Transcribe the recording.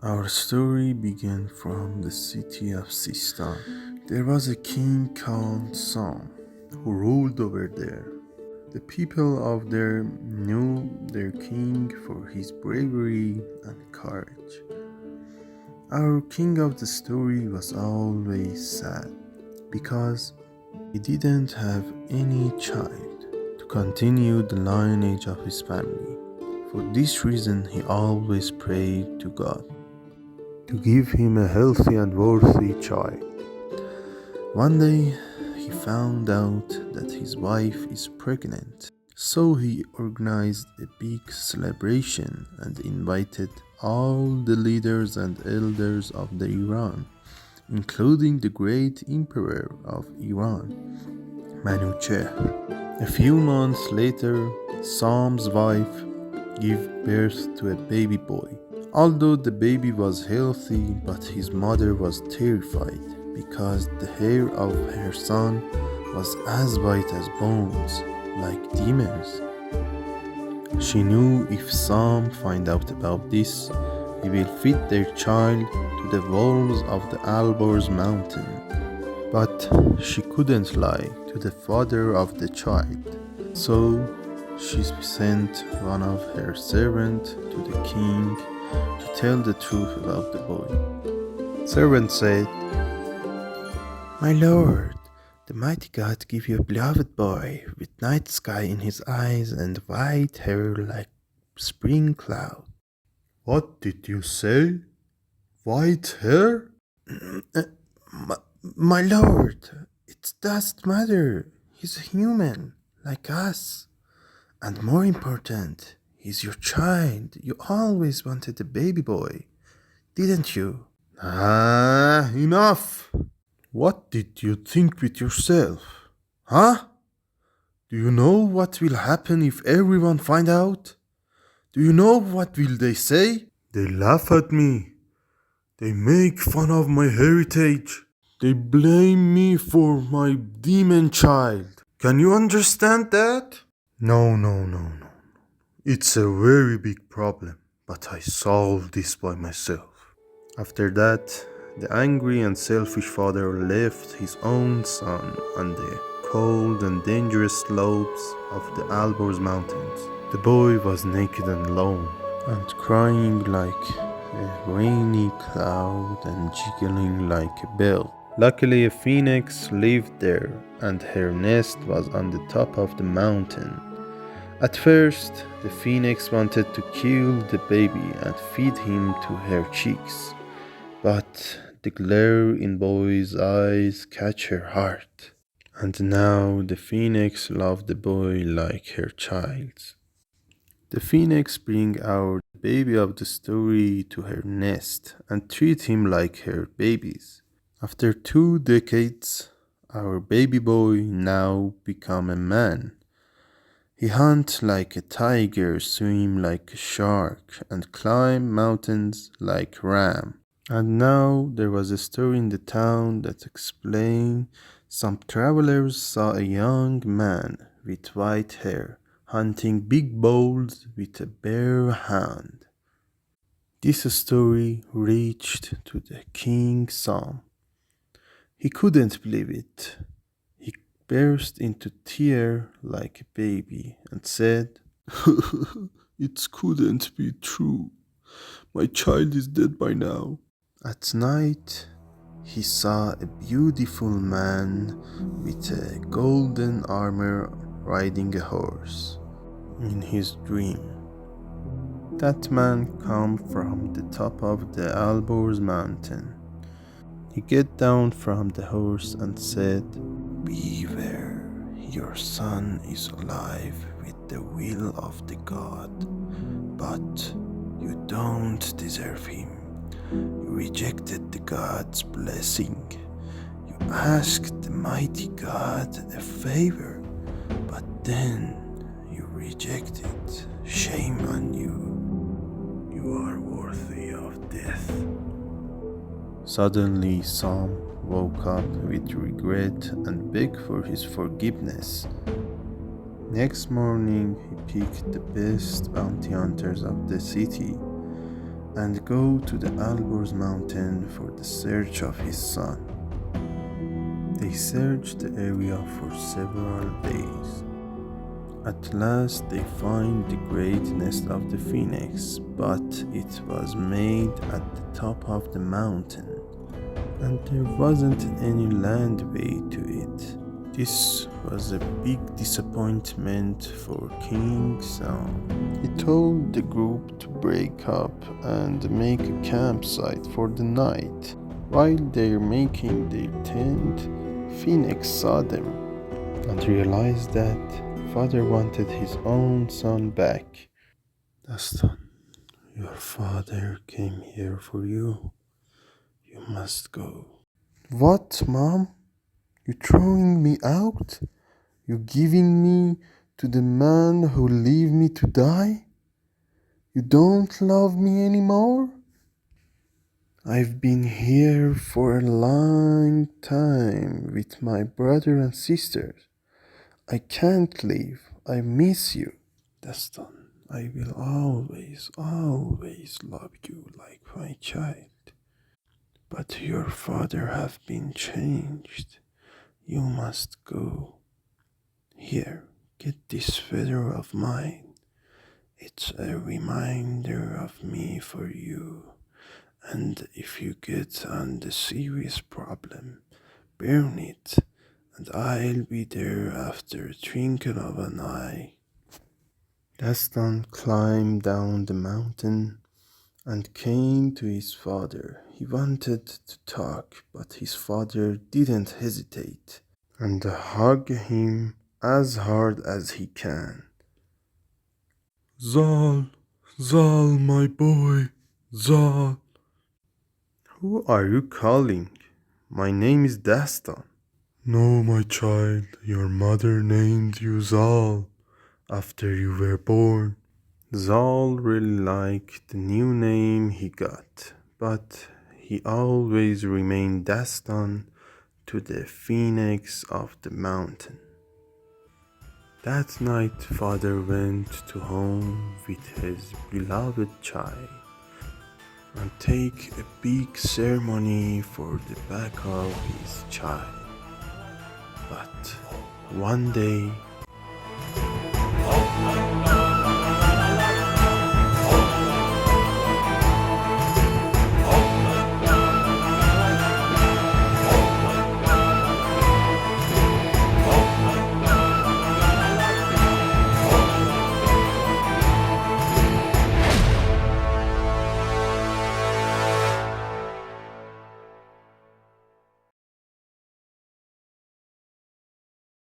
Our story began from the city of Sistan. There was a king called Sam who ruled over there. The people of there knew their king for his bravery and courage. Our king of the story was always sad because he didn't have any child to continue the lineage of his family. For this reason, he always prayed to God to give him a healthy and worthy child. One day, he found out that his wife is pregnant, so he organized a big celebration and invited all the leaders and elders of the Iran, including the great emperor of Iran, Manuchehr. A few months later, Sam's wife gave birth to a baby boy. Although the baby was healthy, but his mother was terrified because the hair of her son was as white as bones, like demons. She knew if Sam find out about this, he will feed their child to the wolves of the Alborz mountain. But she couldn't lie to the father of the child. So she sent one of her servants to the king to tell the truth about the boy. Servant said, "My lord, the mighty God give you a beloved boy with night sky in his eyes and white hair like spring cloud." "What did you say? White hair?" "Uh, my lord, it doesn't matter. He's a human, like us. And more important, he's your child. You always wanted a baby boy, didn't you?" "Ah, enough! What did you think with yourself? Huh? Do you know what will happen if everyone find out? Do you know what will they say? They laugh at me. They make fun of my heritage. They blame me for my demon child. Can you understand that?" No. It's a very big problem, but I solved this by myself. After that, the angry and selfish father left his own son on the cold and dangerous slopes of the Alborz mountains. The boy was naked and alone, and crying like a rainy cloud and jiggling like a bell. Luckily, a phoenix lived there, and her nest was on the top of the mountain. At first, the phoenix wanted to kill the baby and feed him to her chicks, but the glare in boy's eyes catch her heart. And now the phoenix loved the boy like her child. The phoenix bring our baby of the story to her nest and treat him like her babies. After 2 decades, our baby boy now become a man. He hunt like a tiger, swim like a shark, and climb mountains like ram. And now there was a story in the town that explained some travelers saw a young man with white hair hunting big bulls with a bare hand. This story reached to the king Sam. He couldn't believe it. He burst into tears like a baby and said, "It couldn't be true. My child is dead by now." At night, he saw a beautiful man with a golden armor riding a horse in his dream. That man come from the top of the Alborz mountain. He get down from the horse and said, "Beware, your son is alive with the will of the God, but you don't deserve him. You rejected the God's blessing. You asked the mighty God a favor, but then you rejected. Shame on you. You are worthy of death." Suddenly, Sam woke up with regret and begged for his forgiveness. Next morning, he picked the best bounty hunters of the city and go to the Alborz mountain for the search of his son. They searched the area for several days. At last they find the great nest of the phoenix, but it was made at the top of the mountain, and there wasn't any landway to it. This was a big disappointment for King Sam. He told the group to break up and make a campsite for the night. While they're making their tent, Phoenix saw them and realized that father wanted his own son back. Dastan, your father came here for you. You must go. What, Mom? You throwing me out? You giving me to the man who leave me to die? You don't love me anymore? I've been here for a long time with my brother and sisters. I can't leave. I miss you. Dastan, I will always, always love you like my child. But your father have been changed. You must go. Here, get this feather of mine. It's a reminder of me for you. And if you get on the serious problem, burn it, and I'll be there after a twinkle of an eye. Dastan climbed down the mountain and came to his father. He wanted to talk, but his father didn't hesitate and hugged him as hard as he can. Zall, Zall, my boy, Zall. Who are you calling? My name is Dastan. No, my child, your mother named you Zall after you were born. Zal really liked the new name he got, but he always remained Dastan to the phoenix of the mountain. That night, father went to home with his beloved child and take a big ceremony for the back of his child. But one day